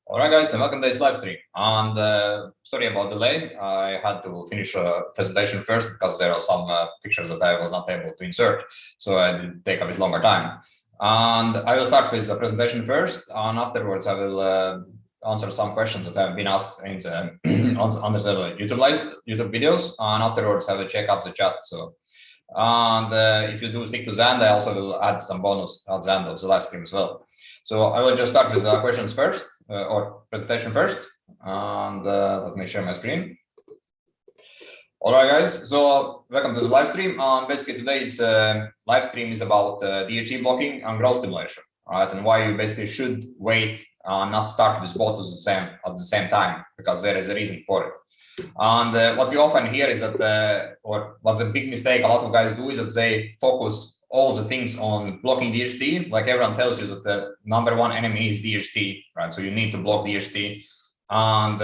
All right, guys, and welcome to this live stream. And sorry about the delay. I had to finish a presentation first because there are some pictures that I was not able to insert, so it did take a bit longer time. And I will start with the presentation first, and afterwards I will answer some questions that have been asked in the, under the YouTube videos, and afterwards I will check up the chat. So, and if you do stick to the end, I also will add some bonus at the end of the live stream as well. So I will just start with questions first, or presentation first, and let me share my screen. All right, guys, so welcome to the live stream. Basically today's live stream is about DHT blocking and growth stimulation, right? And why you basically should wait and not start with both at the same time, because there is a reason for it. And what we often hear is that, or what's a big mistake a lot of guys do is that they focus all the things on blocking DHT. Like everyone tells you that the #1 enemy is DHT, right? So you need to block DHT. And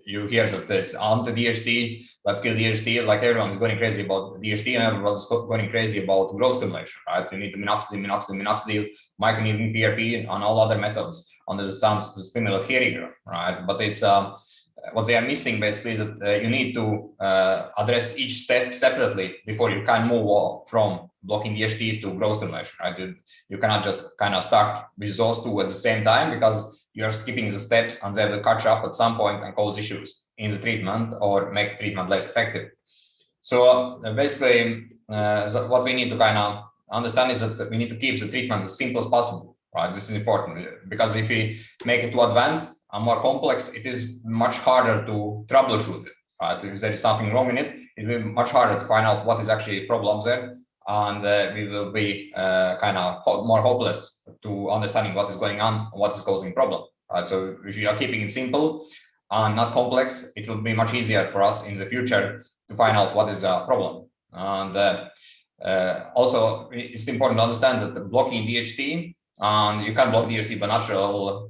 you hear that there's anti-DHT, let's kill DHT. Like everyone's going crazy about DHT and everyone's going crazy about growth stimulation, right? You need the minoxidil, microneedling, PRP, and all other methods. And this sounds similar here, right? But it's what they are missing basically is that you need to address each step separately before you can move on from blocking DHT to growth stimulation, right? You cannot just kind of start with those two at the same time, because you're skipping the steps and they will catch up at some point and cause issues in the treatment or make treatment less effective. So basically, what we need to kind of understand is that we need to keep the treatment as simple as possible, right? This is important, because if we make it too advanced and more complex, it is much harder to troubleshoot it, right? If there is something wrong in it, it will be much harder to find out what is actually problems there, and we will be kind of more hopeless to understanding what is going on, what is causing problem, right? So if you are keeping it simple and not complex, it will be much easier for us in the future to find out what is the problem. And also, it's important to understand that blocking DHT, and you can block DHT by natural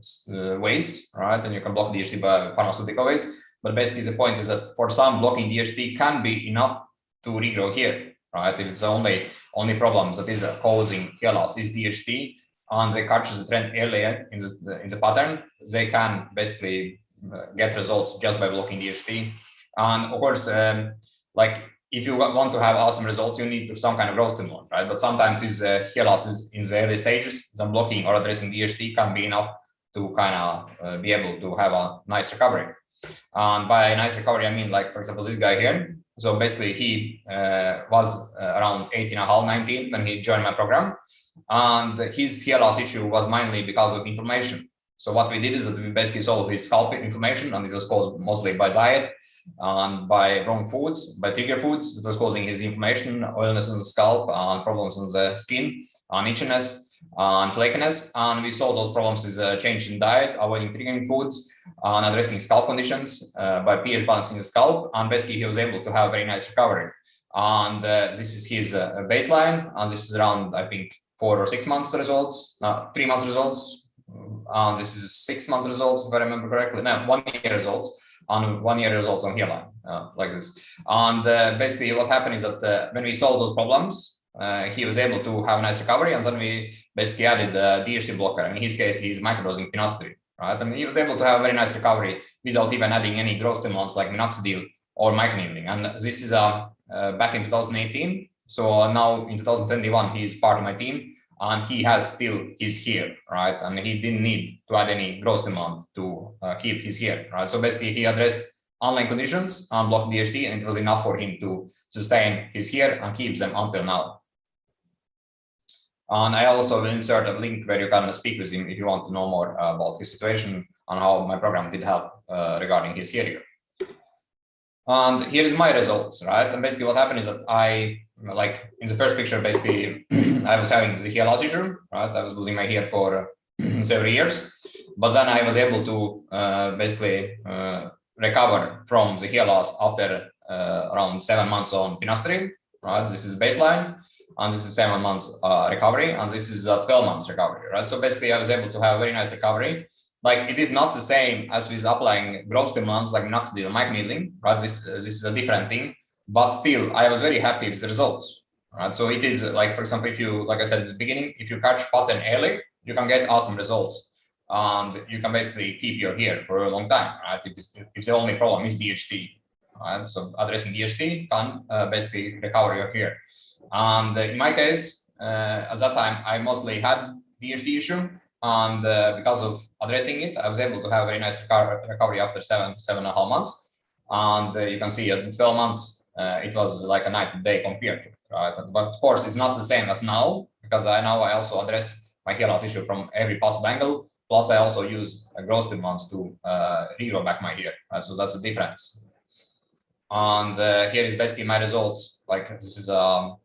ways, right? And you can block DHT by pharmaceutical ways. But basically, the point is that for some, blocking DHT can be enough to regrow hair, right? If it's the only problem that is causing hair loss is DHT, and they catch the trend earlier in the pattern, they can basically get results just by blocking DHT. And of course, like if you want to have awesome results, you need some kind of growth stimulant, right? But sometimes if the hair loss is in the early stages, then blocking or addressing DHT can be enough to kind of be able to have a nice recovery. And by a nice recovery, I mean, like, for example, this guy here. So basically he was around 18.5, 19 when he joined my program. And his hair loss issue was mainly because of inflammation. So what we did is that we basically solved his scalp inflammation, and it was caused mostly by diet and by wrong foods, by trigger foods. It was causing his inflammation, oiliness on the scalp, and problems on the skin, and itchiness, and flakiness. And we solved those problems with change in diet, avoiding triggering foods, and addressing scalp conditions by pH balancing the scalp. And basically, he was able to have a very nice recovery. And this is his baseline, and this is around, I think, 4 or 6 months results, 3 months results, and this is 6 months results, if I remember correctly. No, 1 year results. On 1 year results on hairline, like this. And basically what happened is that when we solved those problems, he was able to have a nice recovery, and then we basically added the DHT blocker. In his case, he's microdosing finasteride, right? And he was able to have a very nice recovery without even adding any growth stimulants like minoxidil or microneedling. And this is back in 2018. So now in 2021, he's part of my team. And he has still his hair, right? And he didn't need to add any growth stimulant to keep his hair, right? So basically, he addressed online conditions and blocked DHT, and it was enough for him to sustain his hair and keep them until now. And I also will insert a link where you can speak with him if you want to know more about his situation and how my program did help regarding his hair here. And here is my results, right? And basically what happened is that like in the first picture, basically, I was having the hair loss issue, right? I was losing my hair for several years, but then I was able to basically recover from the hair loss after around 7 months on finasteride, right? This is baseline, and this is 7 months recovery, and this is a 12 months recovery, right? So basically, I was able to have a very nice recovery. Like, it is not the same as with applying growth stimulants like minoxidil or microneedling, right? This is a different thing, but still, I was very happy with the results, right? So it is like, for example, if you, like I said at the beginning, if you catch pattern early, you can get awesome results. and you can basically keep your hair for a long time, right? If the only problem is DHT, right? So addressing DHT can basically recover your hair. And in my case, at that time, I mostly had DHT issue, and because of addressing it, I was able to have a very nice recovery after 7.5 months. And you can see at 12 months, it was like a night and day compared to it, right? But of course, it's not the same as now, because I also address my hair loss issue from every possible angle. Plus, I also use growth stimulants to regrow back my hair. So that's the difference. And here is basically my results. Like this is a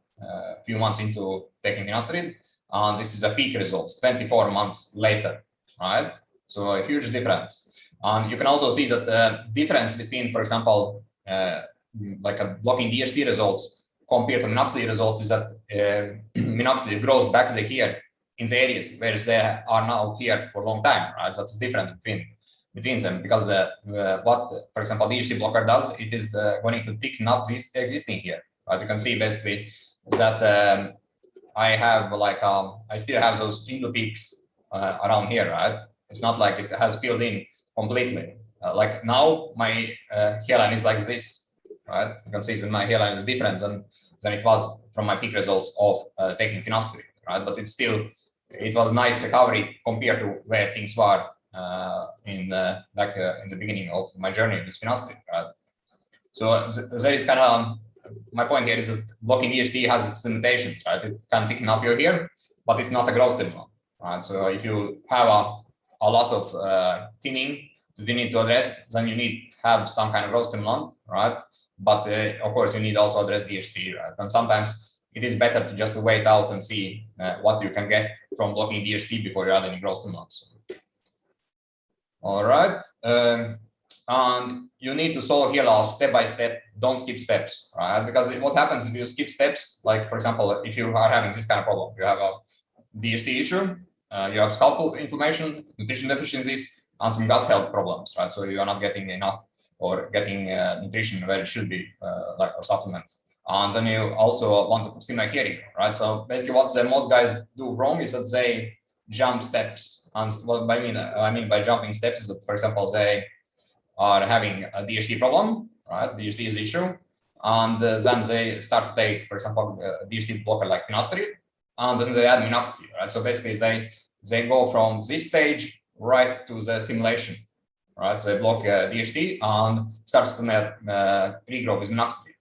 few months into taking finasteride, and this is a peak results 24 months later, right? So a huge difference. And you can also see that the difference between, for example, like a blocking DHT results compared to minoxidil results is that minoxidil grows back the hair in the areas where they are now here for a long time, right? So that's the difference between them, because what, for example, DHT blocker does, it is going to thicken up this existing hair. Right? You can see basically that I have like I still have those window peaks around here, right? It's not like it has filled in completely. Like now my hairline is like this, right? You can see that my hairline is different than it was from my peak results of taking finasteride, right? But it was nice recovery compared to where things were in the beginning of my journey with finasteride, right? So there is kind of my point here is that blocking DHT has its limitations, right? It can thicken up your hair, but it's not a growth stimulant, right? So if you have a lot of thinning that you need to address, then you need to have some kind of growth stimulant, right? But of course, you need also address DHT, right? And sometimes it is better to just wait out and see what you can get from blocking DHT before you add any growth stimulants. All right. And you need to solve hair loss step by step. Don't skip steps, right? Because what happens if you skip steps, like for example, if you are having this kind of problem, you have a DHT issue, you have scalp inflammation, nutrition deficiencies, and some gut health problems, right? So you are not getting enough or getting nutrition where it should be, like or supplements. And then you also want to stimulate hair regrowth, right? So basically, what the most guys do wrong is that they jump steps. And what I mean by jumping steps is that, for example, they are having a DHT problem, right? DHT is the issue. And then they start to take, for example, a DHT blocker like finasteride, and then they add minoxidil, right? So basically, they go from this stage right to the stimulation, right? So they block DHT and start to stimulate regrow with minoxidil.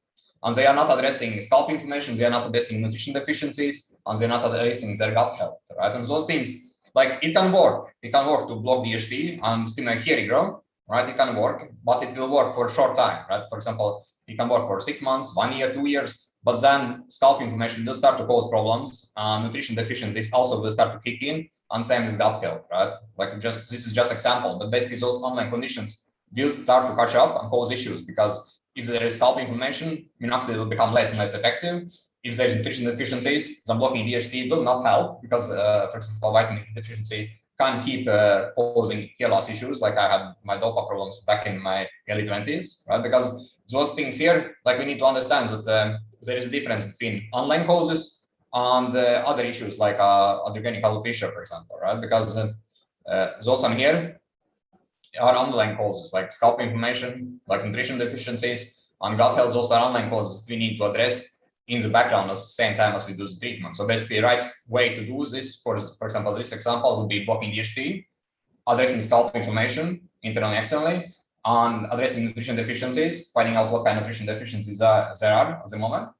And they are not addressing scalp inflammation, they are not addressing nutrition deficiencies, and they're not addressing their gut health, right? And those things, like it can work to block DHT and stimulate hair regrowth, right? It can work, but it will work for a short time, right? For example, it can work for 6 months, 1 year, 2 years, but then scalp inflammation will start to cause problems, and nutrition deficiencies also will start to kick in, and same with gut health, right? Like this is just example, but basically those online conditions will start to catch up and cause issues, because if there is scalp inflammation, minoxidil will become less and less effective. If there's nutrition deficiencies, then blocking DHT will not help, because, for example, vitamin D deficiency can keep causing hair loss issues. Like I had my DOPA problems back in my early 20s, right? Because those things here, like we need to understand that there is a difference between online causes and other issues like androgenic alopecia, for example, right? Because those on here are underlying causes like scalp inflammation, like nutrition deficiencies, and gut health. Those are underlying causes we need to address in the background at the same time as we do the treatment. So basically, the right way to do this, for example, this example would be blocking DHT, addressing scalp inflammation internally and externally, and addressing nutrition deficiencies, finding out what kind of nutrition deficiencies there are at the moment,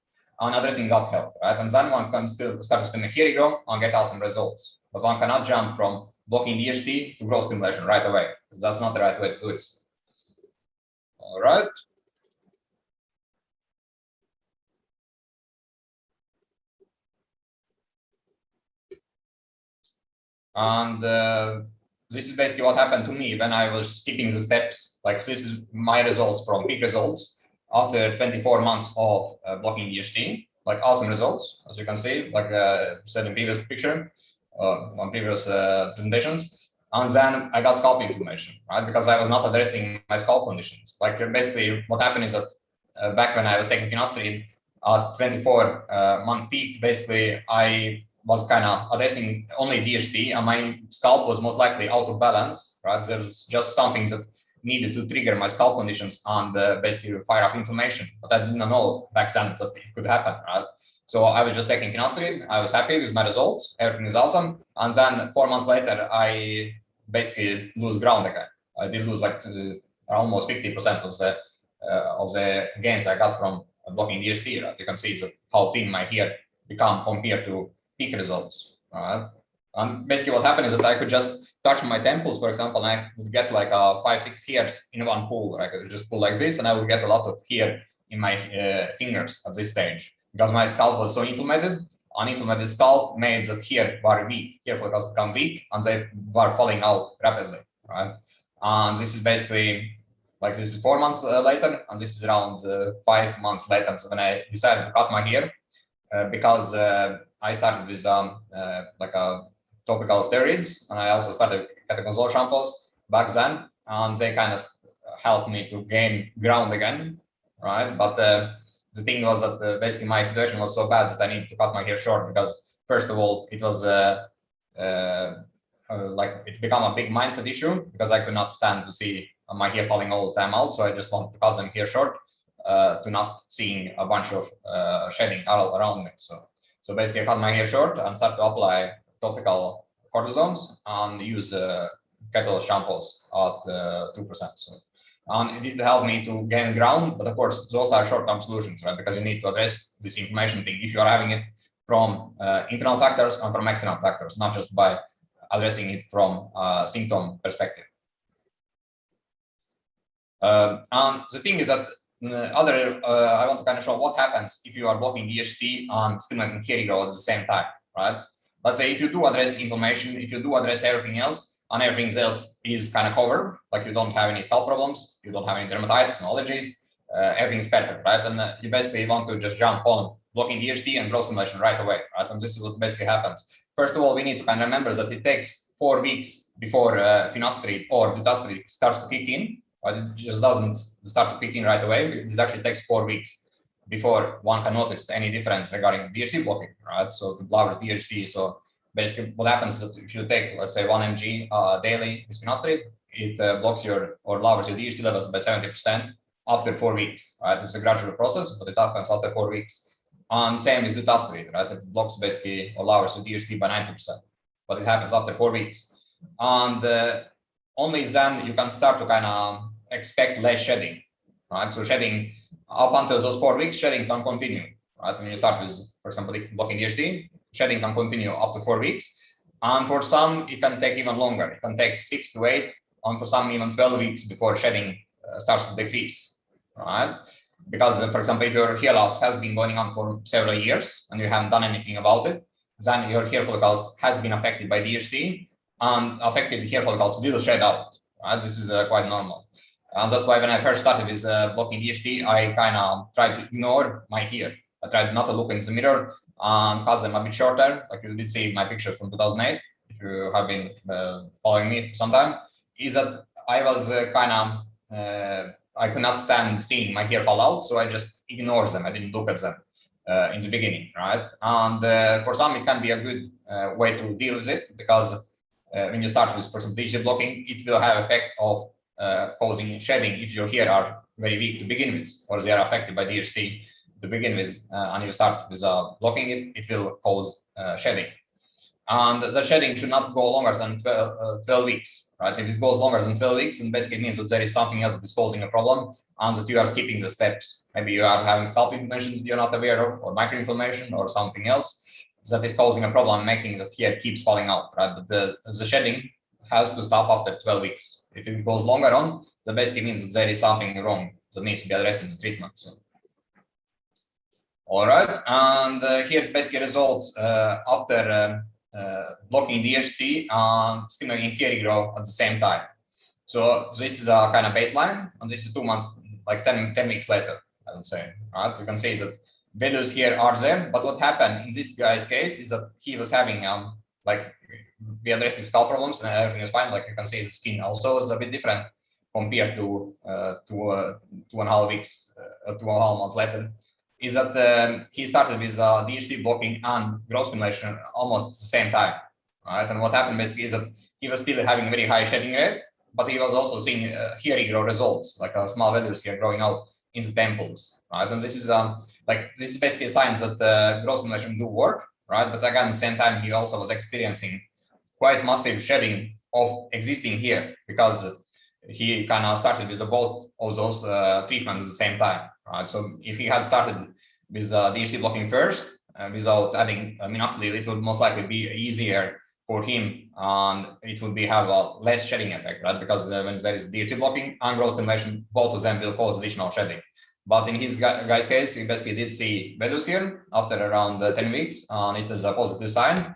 and addressing gut health, right? And then one can still start to stimulate hair regrowth and get awesome results. But one cannot jump from blocking DHT to growth stimulation right away. That's not the right way to do it. All right. And this is basically what happened to me when I was skipping the steps. Like this is my results from peak results after 24 months of blocking DHT. Like awesome results, as you can see, like said in previous picture, on previous presentations. And then I got scalp inflammation, right? Because I was not addressing my scalp conditions. Like basically what happened is that back when I was taking finasteride at 24 month peak, basically I was kind of addressing only DHT, and my scalp was most likely out of balance, right? There was just something that needed to trigger my scalp conditions and basically fire up inflammation. But I didn't know back then that it could happen, right? So I was just taking finasteride. I was happy with my results. Everything is awesome. And then 4 months later, I basically lose ground again. I did lose like almost 50% of the gains I got from blocking DHT. Right? You can see that how thin my hair become compared to peak results. Right? And basically what happened is that I could just touch my temples, for example, and I would get like 5-6 hairs in one pull. I could just pull like this, and I would get a lot of hair in my fingers at this stage because my scalp was so inflamed. An inflamed scalp made that hair were weak. Hair follicles become weak, and they were falling out rapidly. Right? And this is basically like this is 4 months later, and this is around 5 months later. So when I decided to cut my hair, because I started with like a topical steroids, and I also started ketoconazole shampoos back then, and they kind of helped me to gain ground again, right? But the thing was that basically my situation was so bad that I needed to cut my hair short because, first of all, it was like it became a big mindset issue because I could not stand to see my hair falling all the time out, so I just wanted to cut them hair short to not seeing a bunch of shedding all around me. So basically, I cut my hair short and started to apply topical cortisones and use keto shampoos at 2%. So, and it did help me to gain ground, but of course, those are short-term solutions, right? Because you need to address this inflammation thing if you are having it from internal factors and from external factors, not just by addressing it from a symptom perspective. And the thing is that I want to kind of show what happens if you are blocking DHT and stimulating hair regrowth at the same time, right? Let's say if you do address inflammation, if you do address everything else, and everything else is kind of covered, like you don't have any scalp problems, you don't have any dermatitis and allergies, everything is perfect, right? And you basically want to just jump on blocking DHT and growth stimulation right away, right? And this is what basically happens. First of all, we need to kind of remember that it takes 4 weeks before finasteride or dutasteride starts to kick in. But it just doesn't start to kick in right away. It actually takes 4 weeks before one can notice any difference regarding DHT blocking, right? So to lowers DHT. So basically what happens is that if you take, let's say 1 mg daily with finasteride, it blocks your or lowers your DHT levels by 70% after 4 weeks, right? It's a gradual process, but it happens after 4 weeks. And same is dutasteride, right? It blocks basically or lowers your DHT by 90%, but it happens after 4 weeks. And only then you can start to kind of expect less shedding, right? So shedding up until those 4 weeks, shedding can continue, right? When you start with, for example, blocking DHT, shedding can continue up to 4 weeks. And for some, it can take even longer. It can take 6 to 8, and for some, even 12 weeks before shedding starts to decrease, right? Because, for example, if your hair loss has been going on for several years and you haven't done anything about it, then your hair follicles has been affected by DHT, and affected hair follicles will shed out, right? This is quite normal. And that's why when I first started with blocking DHT, I kind of tried to ignore my hair. I tried not to look in the mirror and cut them a bit shorter. Like you did see my picture from 2008, if you have been following me sometime, is that I was I could not stand seeing my hair fall out, so I just ignored them. I didn't look at them in the beginning, right? And for some, it can be a good way to deal with it because when you start with, for example, DHT blocking, it will have effect of causing shedding if your hair are very weak to begin with, or they are affected by DHT to begin with, and you start with blocking it, it will cause shedding. And the shedding should not go longer than 12 weeks, right? If it goes longer than 12 weeks, then basically means that there is something else that is causing a problem and that you are skipping the steps. Maybe you are having scalp inflammation that you're not aware of, or microinflammation, or something else that is causing a problem, making the hair keeps falling out, right? But the shedding has to stop after 12 weeks. If it goes longer on, that basically means that there is something wrong that needs to be addressed in the treatment. So, all right, and here's basically results after blocking DHT and stimulating hair regrowth at the same time. So this is a kind of baseline, and this is 2 months, like 10 weeks later, I would say. Right? You can see that values here are there, but what happened in this guy's case is that he was having like we addressing scalp problems and everything is fine. Like you can see the skin also is a bit different compared to 2.5 weeks, 2.5 months later. is that he started with DHT blocking and growth stimulation almost at the same time, right? And what happened basically is that he was still having a very high shedding rate, but he was also seeing hair regrow results, like small values here growing out in the temples, right? And this is this is basically a sign that growth stimulation do work, right? But again, at the same time, he also was experiencing quite massive shedding of existing hair because he kind of started with both of those treatments at the same time, right? So if he had started with DHT blocking first without adding minoxidil, it would most likely be easier for him, and it would have a less shedding effect, right? Because when there is DHT blocking and growth stimulation, both of them will cause additional shedding. But in his guy's case, he basically did see values here after around 10 weeks, and it is a positive sign.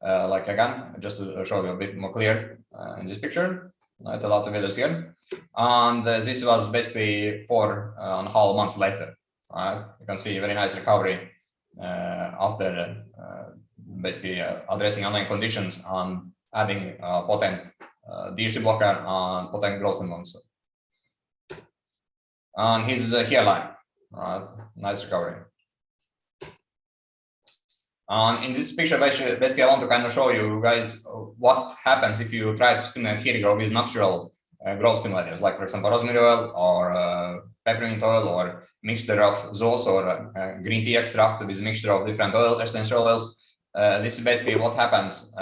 Like again, just to show you a bit more clear in this picture, right? A lot of values here, and this was basically 4.5 months later. Right? You can see a very nice recovery after basically addressing underlying conditions and adding potent DHT blocker and potent growth stimulants. And his hairline, nice recovery. And in this picture, basically, I want to kind of show you guys what happens if you try to stimulate hair growth with natural growth stimulators, like for example, rosemary oil or peppermint oil or mixture of those or green tea extract with mixture of different oils, essential oils. This is basically what happens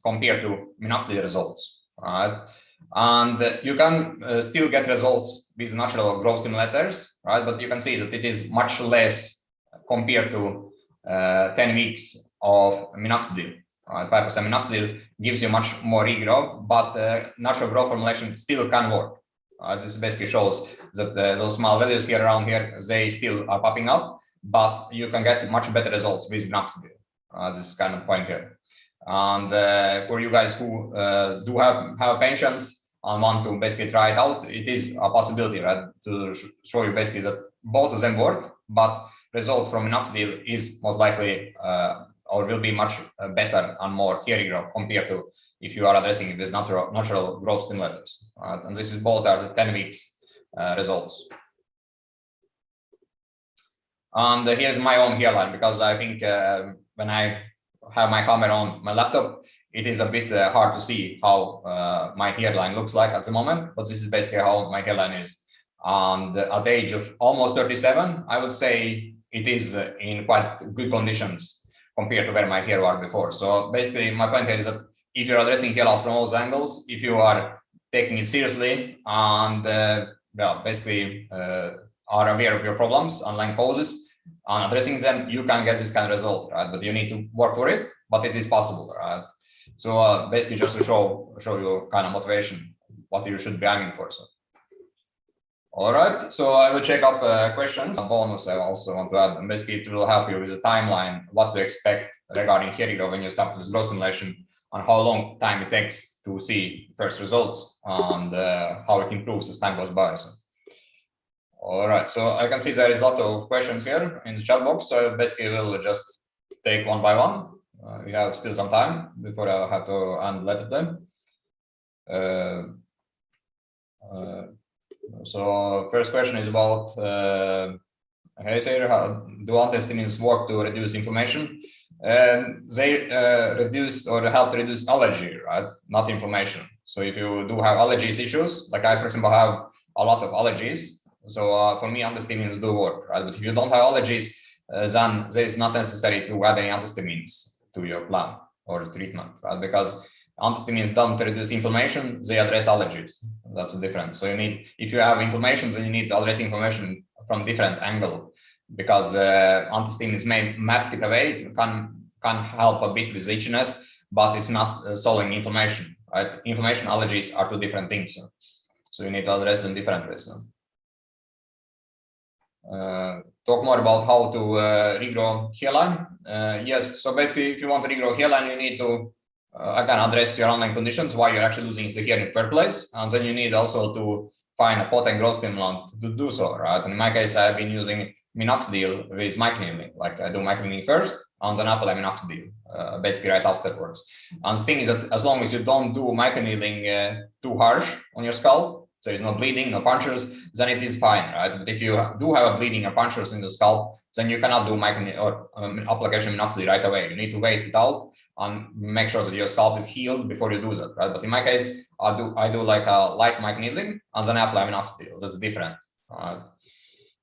compared to minoxidil results, right? And you can still get results with natural growth stimulators, right? But you can see that it is much less compared to 10 weeks of minoxidil. 5% minoxidil gives you much more regrowth, but natural growth formulation still can work. This basically shows that those small values here around here, they still are popping up, but you can get much better results with minoxidil. This is kind of point here. And for you guys who do have patients and want to basically try it out, it is a possibility, right? To show you basically that both of them work, but results from minoxidil is most likely or will be much better and more hair regrowth compared to if you are addressing it with natural growth stimulators. And this is both are the 10 weeks results. And here's my own hairline, because I think when I have my camera on my laptop, it is a bit hard to see how my hairline looks like at the moment, but this is basically how my hairline is. And at the age of almost 37, I would say it is in quite good conditions compared to where my hair was before. So basically, my point here is that if you're addressing hair loss from all angles, if you are taking it seriously and well, basically are aware of your problems, underlying causes, and addressing them, you can get this kind of result, right? But you need to work for it, but it is possible, right? So basically, just to show you kind of motivation, what you should be aiming for. So. All right, so I will check up questions. A bonus I also want to add, and basically it will help you with a timeline, what to expect regarding hair regrowth when you start with growth stimulation, and how long time it takes to see first results, and how it improves as time goes by. So. All right, so I can see there is a lot of questions here in the chat box, so basically we'll just take one by one. We have still some time before I have to end letter them. So first question is about, hey sir, how do antihistamines work to reduce inflammation? They reduce or help to reduce allergy, right? Not inflammation. So if you do have allergies issues, like I, for example, have a lot of allergies. So for me, antihistamines do work, right? But if you don't have allergies, then there is not necessary to add any antihistamines to your plan or treatment, right? Because antihistamines don't reduce inflammation, they address allergies. That's the difference. So you need, if you have inflammation, then you need to address inflammation from different angle, because antihistamines may mask it away. It can help a bit with itchiness, but it's not solving inflammation, right? Inflammation, allergies are two different things. So you need to address them differently. So. Talk more about how to regrow hairline. Yes, so basically, if you want to regrow hairline, you need to again address your underlying conditions, why you're actually losing the hair in the first place, and then you need also to find a potent growth stimulant to do so, right? And in my case, I've been using minoxidil with microneedling. Like I do microneedling first, and then apply minoxidil basically right afterwards. And the thing is that as long as you don't do microneedling too harsh on your scalp, there is no bleeding, no punctures, then it is fine, right? But if you do have a bleeding or punctures in the scalp, then you cannot do application of minoxidil right away. You need to wait it out and make sure that your scalp is healed before you do that, right? But in my case, I do like a light microneedling and then I apply minoxidil. That's different.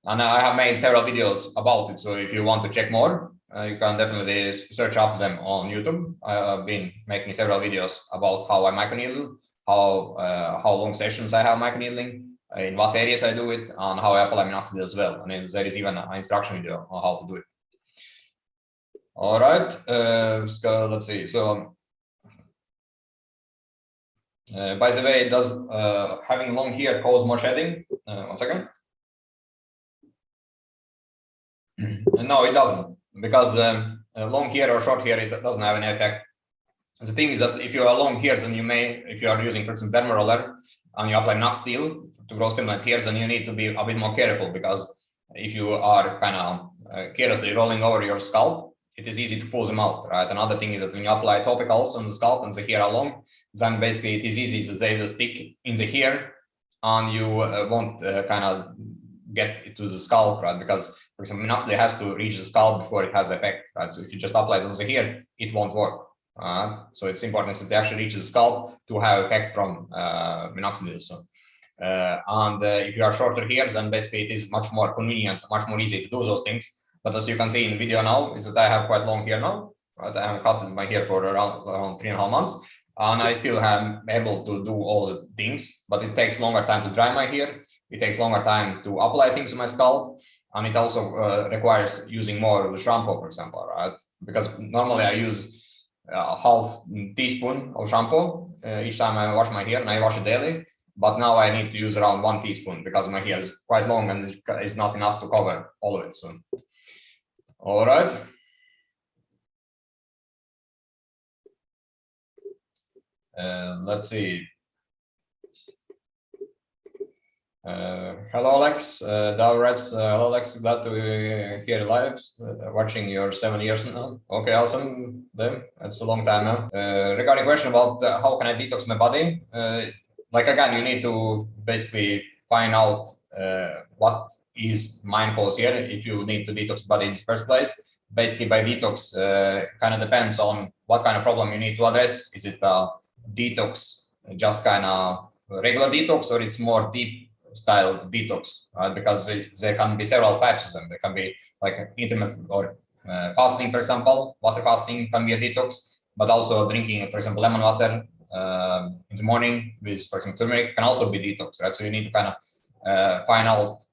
And I have made several videos about it. So if you want to check more, you can definitely search up them on YouTube. I've been making several videos about how I microneedle, how long sessions I have microneedling, in what areas I do it, and how I apply minoxidil as well. And there is even an instruction video on how to do it. All right, let's see. So, by the way, does having long hair cause more shedding? 1 second. No, it doesn't, because long hair or short hair, it doesn't have any effect. The thing is that if you are long hairs, then you may, if you are using, for example, derma roller, and you apply minoxidil to grow stimulant hairs, then you need to be a bit more careful, because if you are kind of carelessly rolling over your scalp, it is easy to pull them out, right? Another thing is that when you apply topicals on the scalp and the hair are long, then basically it is easy that they will stick in the hair, and you won't kind of get it to the scalp, right? Because, for example, minoxidil has to reach the scalp before it has effect, right? So if you just apply it on the hair, it won't work. So it's important that it actually reaches the scalp to have effect from minoxidil. So, if you are shorter hairs, then basically it is much more convenient, much more easy to do those things. But as you can see in the video now, is that I have quite long hair now. Right? I haven't cut my hair for around 3.5 months, and I still am able to do all the things, but it takes longer time to dry my hair. It takes longer time to apply things to my scalp, and it also requires using more of the shampoo, for example, right? Because normally I use half teaspoon of shampoo each time I wash my hair, and I wash it daily. But now I need to use around 1 teaspoon because my hair is quite long and it's not enough to cover all of it. So, all right. Let's see. Hello, Alex. Hello, Alex. Glad to hear you live. Watching your 7 years now. Okay, awesome. That's a long time now. Regarding question about how can I detox my body? Like again, you need to basically find out what is main cause here. If you need to detox body in the first place, basically by detox, kind of depends on what kind of problem you need to address. Is it a detox, just kind of regular detox, or it's more deep style detox, right? Because there can be several types of them. There can be like intermittent or fasting, for example. Water fasting can be a detox, but also drinking, for example, lemon water in the morning with, for example, turmeric can also be detox, right? So you need to kind of find out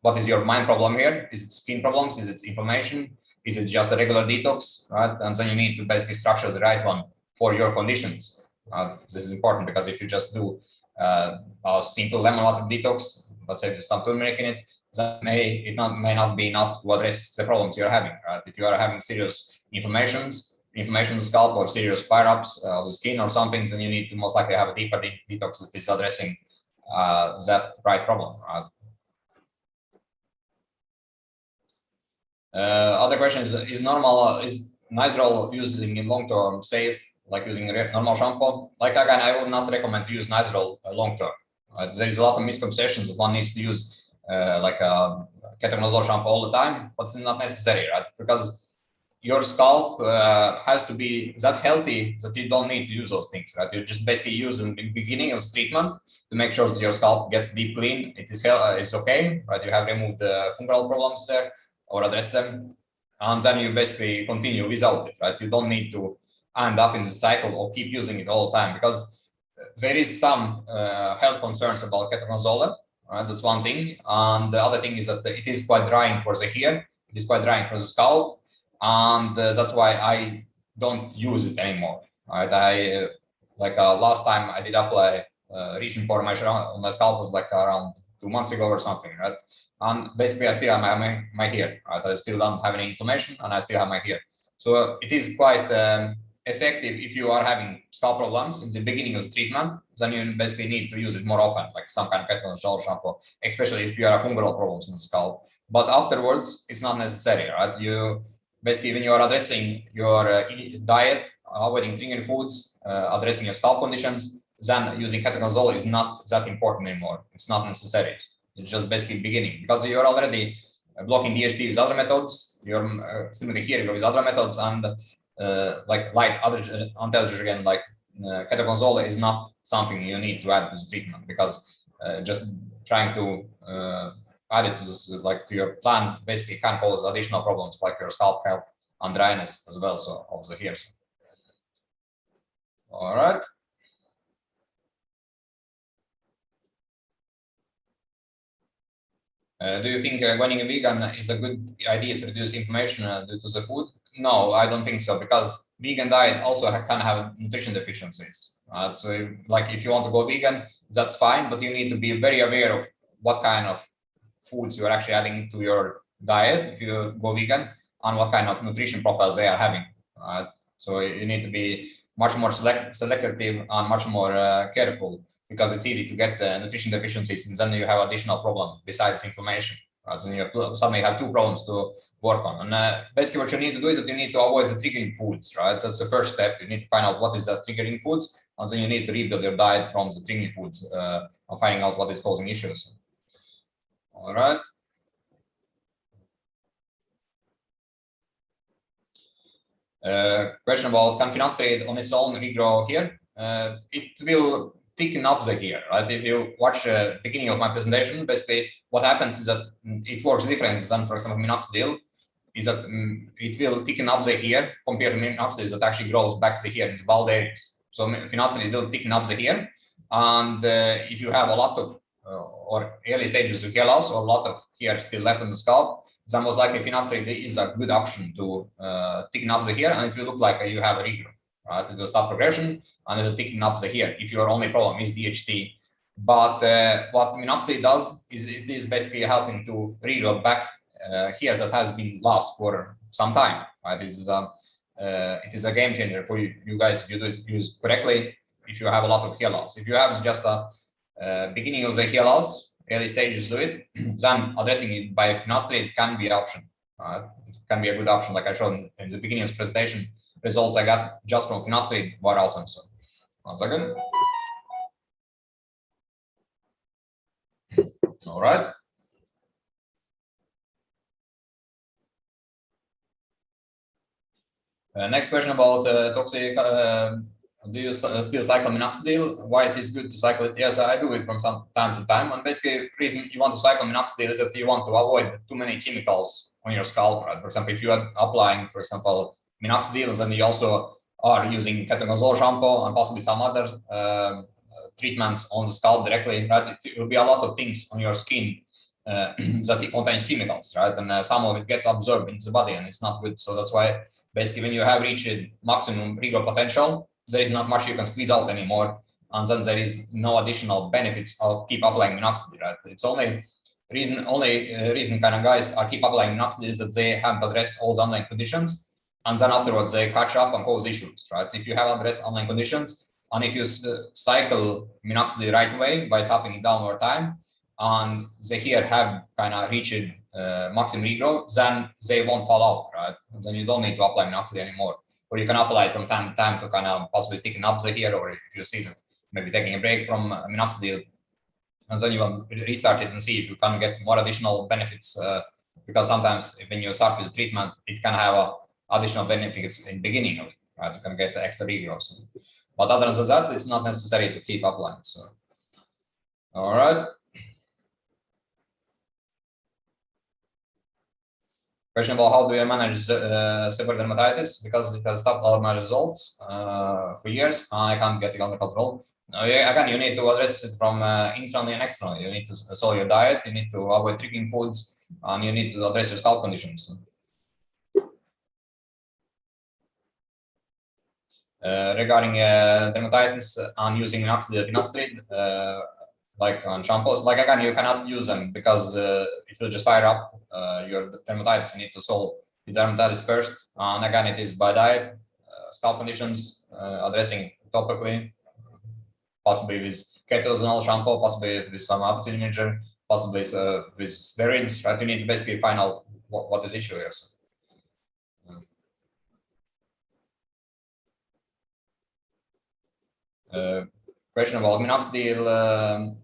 what is your main problem here? Is it skin problems? Is it inflammation? Is it just a regular detox, right? And then you need to basically structure the right one for your conditions. This is important because if you just do a simple lemon water detox, let's say there's some turmeric in it, that may not be enough to address the problems you're having, right? If you are having serious inflammation in the scalp or serious flare-ups of the skin or something, then you need to most likely have a deeper detox that is addressing that right problem, right? Other question is Nizoral using in long term safe, like using normal shampoo? Like again, I would not recommend to use Nizoral long term. There is a lot of misconceptions that one needs to use like a ketoconazole shampoo all the time, but it's not necessary, right? Because your scalp has to be that healthy that you don't need to use those things, right? You just basically use in the beginning of the treatment to make sure that your scalp gets deep clean. It is it's okay, right? You have removed the fungal problems there or address them, and then you basically continue without it, right? You don't need to end up in the cycle or keep using it all the time, because there is some health concerns about ketoconazole, right? That's one thing, and the other thing is that it is quite drying for the hair. It is quite drying for the scalp, and that's why I don't use it anymore, right? Last time I did apply reaching for my scalp was like around 2 months ago or something, right? And basically I still have my hair, right? I still don't have any inflammation and I still have my hair. So it is quite effective if you are having scalp problems in the beginning of the treatment. Then you basically need to use it more often, like some kind of ketoconazole shampoo, especially if you are fungal problems in the scalp. But afterwards, it's not necessary, right? You basically, when you are addressing your diet, avoiding triggering foods, addressing your scalp conditions, then using ketoconazole is not that important anymore. It's not necessary. It's just basically beginning, because you're already blocking DHT with other methods, you're stimulating here with other methods, and like other anti-androgen like ketoconazole is not something you need to add to this treatment, because just trying to add it to this, like to your plan, basically can cause additional problems like your scalp health and dryness as well. So also here. So. All right. Do you think going vegan is a good idea to reduce inflammation due to the food? No, I don't think so, because vegan diet also can have nutrition deficiencies. So like if you want to go vegan, that's fine, but you need to be very aware of what kind of foods you're actually adding to your diet if you go vegan, and what kind of nutrition profiles they are having. So you need to be much more selective and much more careful, because it's easy to get nutrition deficiencies, and then you have additional problem besides inflammation. So you suddenly have two problems to work on. And basically what you need to do is that you need to avoid the triggering foods, right? That's the first step. You need to find out what is the triggering foods, and then you need to rebuild your diet from the triggering foods and finding out what is causing issues. All right. Question about can finasteride on its own regrow here? It will thicken up the hair, right? If you watch the beginning of my presentation, basically what happens is that it works different than, for example, minoxidil, is that it will thicken up the hair compared to minoxidil that actually grows back the hair in the bald areas. So finasteride will thicken up the hair, and if you have a lot of or early stages of hair loss, or a lot of hair still left on the scalp, then most likely finasteride is a good option to thicken up the hair, and it will look like you have a regrow. Right? It will stop progression and it will thicken up the hair if your only problem is DHT. But what minoxidil does is it is basically helping to regrow back hair that has been lost for some time. Right? It is a game changer for you guys if you do it use correctly. If you have a lot of hair loss, if you have just a beginning of the hair loss, early stages of it, then addressing it by finasteride can be an option. It can be a good option, like I showed in the beginning of the presentation. Results I got just from finasteride were awesome. So, 1 second. All right. Next question about toxic. Do you still cycle minoxidil? Why it is good to cycle it? Yes, I do it from some time to time. And basically, the reason you want to cycle minoxidil is that you want to avoid too many chemicals on your scalp. Right? For example, if you are applying, for example, minoxidil, then you also are using ketoconazole shampoo and possibly some other treatments on the scalp directly. Right? It will be a lot of things on your skin that it contains chemicals, right? And some of it gets absorbed into the body, and it's not good. So that's why basically when you have reached maximum regrowth potential, there is not much you can squeeze out anymore, and then there is no additional benefits of keep applying minoxidil. Right? It's only reason kind of guys are keep applying minoxidil is that they haven't addressed all the underlying conditions, and then afterwards they catch up and cause issues. Right? So if you have addressed underlying conditions, and if you cycle minoxidil right away by tapping it down over time, and the hair have kind of reached maximum regrowth, then they won't fall out, right? And then you don't need to apply minoxidil anymore. Or you can apply it from time to time to kind of possibly thicken up the hair, or if you see it, maybe taking a break from minoxidil, and then you will restart it and see if you can get more additional benefits. Because sometimes when you start with the treatment, it can have additional benefits in the beginning of it, right? You can get extra regrowth. But other than that, it's not necessary to keep applying. So, all right. Question about how do you manage severe dermatitis, because it has stopped all my results for years and I can't get it under control. Again, you need to address it from internally and externally. You need to solve your diet, you need to avoid triggering foods, and you need to address your scalp conditions. Regarding dermatitis and using minoxidil, finasteride, like on shampoos, like again, you cannot use them because it will just fire up your dermatitis. You need to solve the dermatitis first, and again, it is by diet, scalp conditions, addressing topically, possibly with ketoconazole shampoo, possibly with some apple imager, possibly with steroids. Right? You need to basically find out what is the issue here. So. question about minoxidil.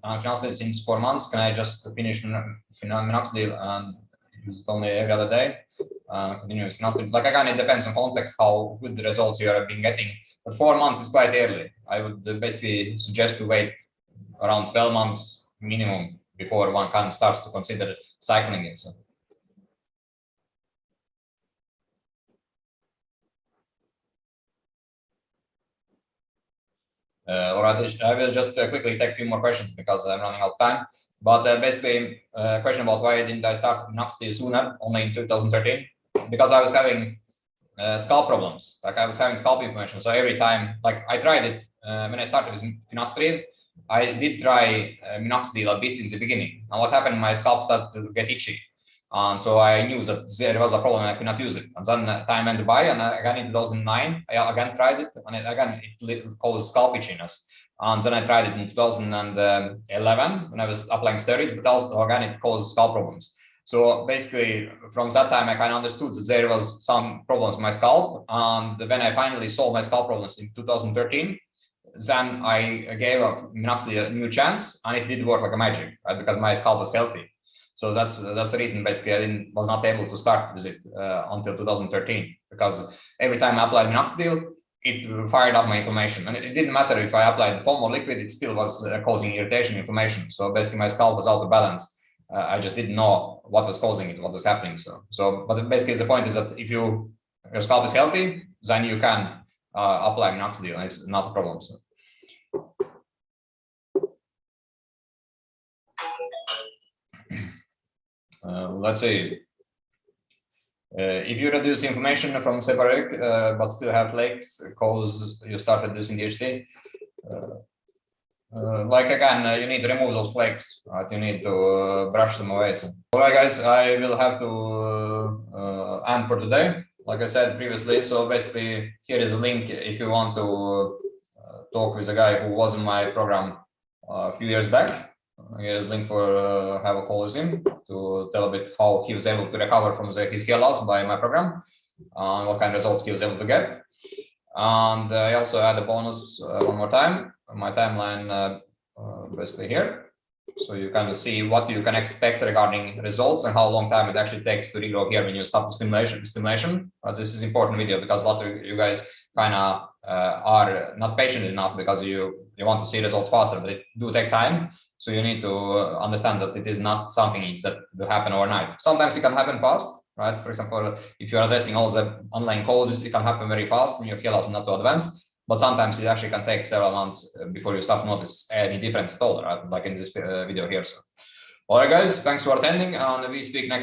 Minoxidil since 4 months. Can I just finish minoxidil and use it only every other day? Continuous minoxidil. Like again, it depends on context how good the results you have been getting. But 4 months is quite early. I would basically suggest to wait around 12 months minimum before one can starts to consider cycling it. So. All right, I will just quickly take a few more questions because I'm running out of time. But basically, question about why didn't I start minoxidil sooner, only in 2013? Because I was having scalp problems. Like I was having scalp inflammation. So every time, like I tried it when I started with finasteride, I did try minoxidil a bit in the beginning. And what happened? My scalp started to get itchy. And so I knew that there was a problem and I could not use it. And then time went by, and again in 2009, I again tried it, and again it caused scalp itchiness. And then I tried it in 2011 when I was applying steroids, but also again it caused scalp problems. So basically, from that time, I kind of understood that there was some problems with my scalp. And when I finally solved my scalp problems in 2013, then I gave minoxidil a new chance, and it did work like a magic, right? Because my scalp was healthy. So that's the reason basically I was not able to start with it until 2013, because every time I applied minoxidil, it fired up my inflammation. And it didn't matter if I applied foam or liquid, it still was causing irritation, inflammation. So basically my scalp was out of balance. I just didn't know what was causing it, what was happening. But basically the point is that if your scalp is healthy, then you can apply minoxidil, and it's not a problem. So. Let's say if you reduce inflammation from seborrheic but still have flakes because you start reducing DHT, like again, you need to remove those flakes, right? You need to brush them away. So, all right, guys, I will have to end for today. Like I said previously, so basically here is a link if you want to talk with a guy who was in my program a few years back. Here's a link for have a call with him to tell a bit how he was able to recover from his hair loss by my program and what kind of results he was able to get. And I also add a bonus one more time, my timeline basically here. So you kind of see what you can expect regarding results and how long time it actually takes to regrow here when you start the stimulation. This is important video because a lot of you guys kind of are not patient enough because you want to see results faster, but it do take time. So you need to understand that it is not something that will happen overnight. Sometimes it can happen fast, right? For example, if you're addressing all the online causes, it can happen very fast when your hair loss is not too advanced. But sometimes it actually can take several months before you start to notice any difference at all, right? Like in this video here. So, all right, guys, thanks for attending, and we speak next.